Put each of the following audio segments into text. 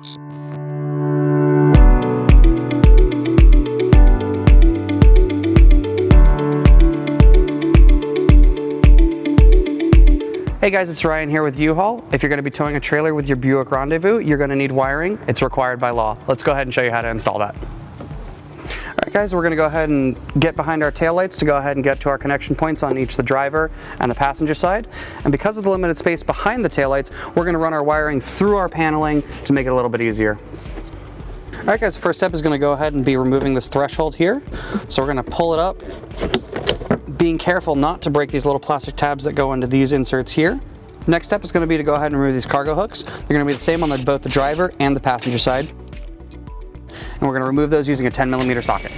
Hey guys, it's Ryan here with U-Haul. If you're going to be towing a trailer with your Buick Rendezvous, you're going to need wiring. It's required by law. Let's go ahead and show you how to install that. All right guys, we're going to go ahead and get behind our taillights to go ahead and get to our connection points on each the driver and the passenger side. And because of the limited space behind the taillights, we're going to run our wiring through our paneling to make it a little bit easier. All right guys, the first step is going to go ahead and be removing this threshold here. So we're going to pull it up, being careful not to break these little plastic tabs that go into these inserts here. Next step is going to be to go ahead and remove these cargo hooks. They're going to be the same on both the driver and the passenger side. And we're going to remove those using a 10mm socket.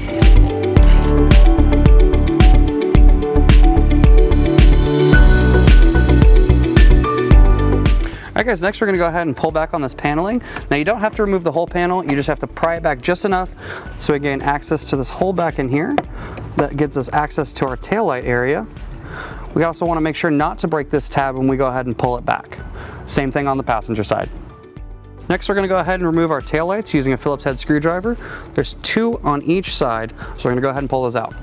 Alright guys, next we're going to go ahead and pull back on this paneling. Now you don't have to remove the whole panel, you just have to pry it back just enough so we gain access to this hole back in here. That gives us access to our taillight area. We also want to make sure not to break this tab when we go ahead and pull it back. Same thing on the passenger side. Next we're going to go ahead and remove our taillights using a Phillips head screwdriver. There's 2 on each side, so we're going to go ahead and pull those out.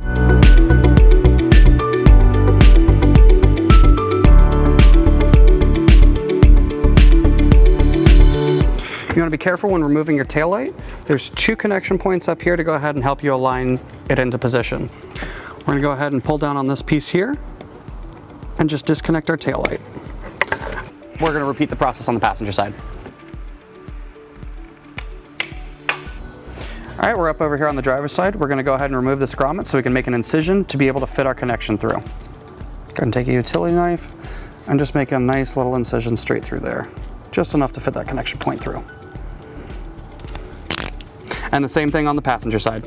You want to be careful when removing your taillight. There's 2 connection points up here to go ahead and help you align it into position. We're going to go ahead and pull down on this piece here and just disconnect our taillight. We're going to repeat the process on the passenger side. All right, we're up over here on the driver's side. We're going to go ahead and remove this grommet so we can make an incision to be able to fit our connection through. Go ahead and take a utility knife and just make a nice little incision straight through there. Just enough to fit that connection point through. And the same thing on the passenger side.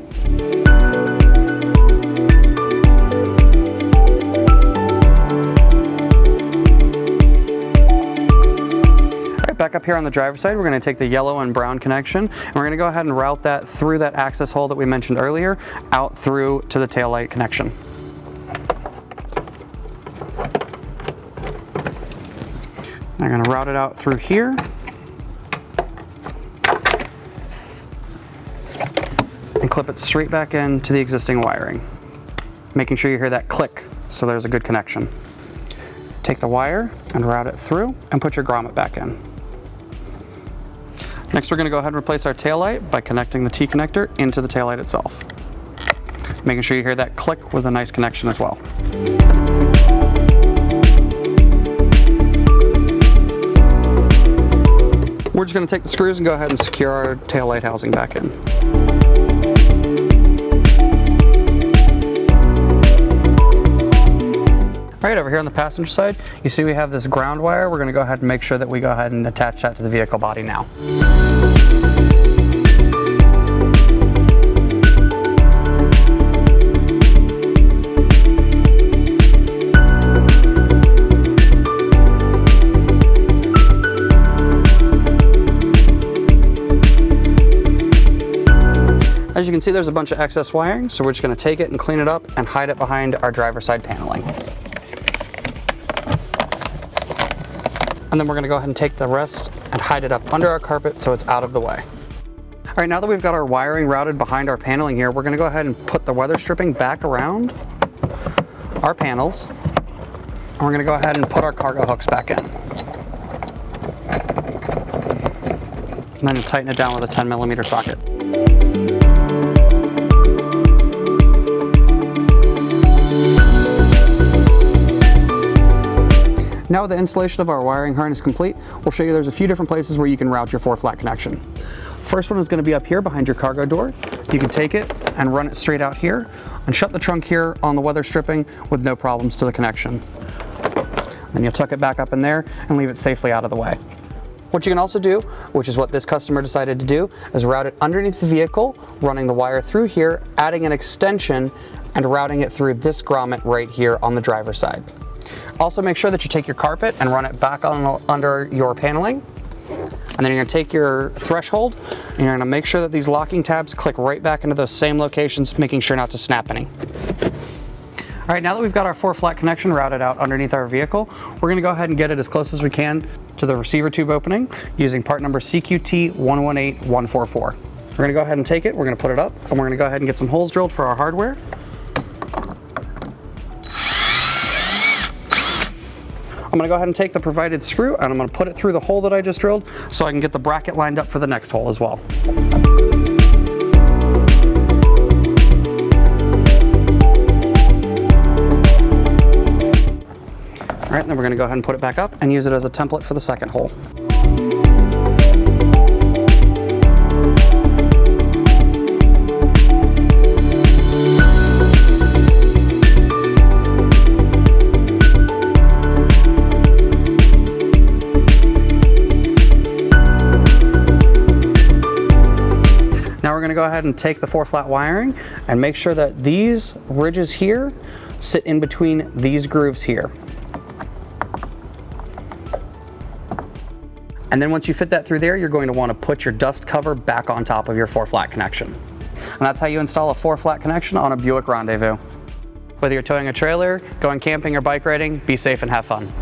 Back up here on the driver's side, we're going to take the yellow and brown connection, and we're going to go ahead and route that through that access hole that we mentioned earlier, out through to the taillight connection. I'm going to route it out through here. And clip it straight back into the existing wiring. Making sure you hear that click so there's a good connection. Take the wire and route it through and put your grommet back in. Next we're going to go ahead and replace our taillight by connecting the T-connector into the taillight itself. Making sure you hear that click with a nice connection as well. We're just going to take the screws and go ahead and secure our taillight housing back in. All right, over here on the passenger side, you see we have this ground wire. We're going to go ahead and make sure that we go ahead and attach that to the vehicle body now. As you can see, there's a bunch of excess wiring, so we're just going to take it and clean it up and hide it behind our driver's side paneling. And then we're going to go ahead and take the rest and hide it up under our carpet so it's out of the way. All right, now that we've got our wiring routed behind our paneling here, we're going to go ahead and put the weather stripping back around our panels. And we're going to go ahead and put our cargo hooks back in. And then tighten it down with a 10mm socket. Now with the installation of our wiring harness complete, we'll show you there's a few different places where you can route your 4-flat connection. First one is going to be up here behind your cargo door. You can take it and run it straight out here and shut the trunk here on the weather stripping with no problems to the connection. Then you'll tuck it back up in there and leave it safely out of the way. What you can also do, which is what this customer decided to do, is route it underneath the vehicle, running the wire through here, adding an extension, and routing it through this grommet right here on the driver's side. Also make sure that you take your carpet and run it back on under your paneling. And then you're going to take your threshold and you're going to make sure that these locking tabs click right back into those same locations, making sure not to snap any. All right, now that we've got our 4-flat connection routed out underneath our vehicle, we're gonna go ahead and get it as close as we can to the receiver tube opening using part number CQT118144. We're gonna go ahead and take it, we're gonna put it up, and we're gonna go ahead and get some holes drilled for our hardware. I'm gonna go ahead and take the provided screw and I'm gonna put it through the hole that I just drilled so I can get the bracket lined up for the next hole as well. All right, then we're gonna go ahead and put it back up and use it as a template for the second hole. Now we're going to go ahead and take the 4-flat wiring and make sure that these ridges here sit in between these grooves here. And then once you fit that through there, you're going to want to put your dust cover back on top of your 4-flat connection. And that's how you install a 4-flat connection on a Buick Rendezvous. Whether you're towing a trailer, going camping or bike riding, be safe and have fun.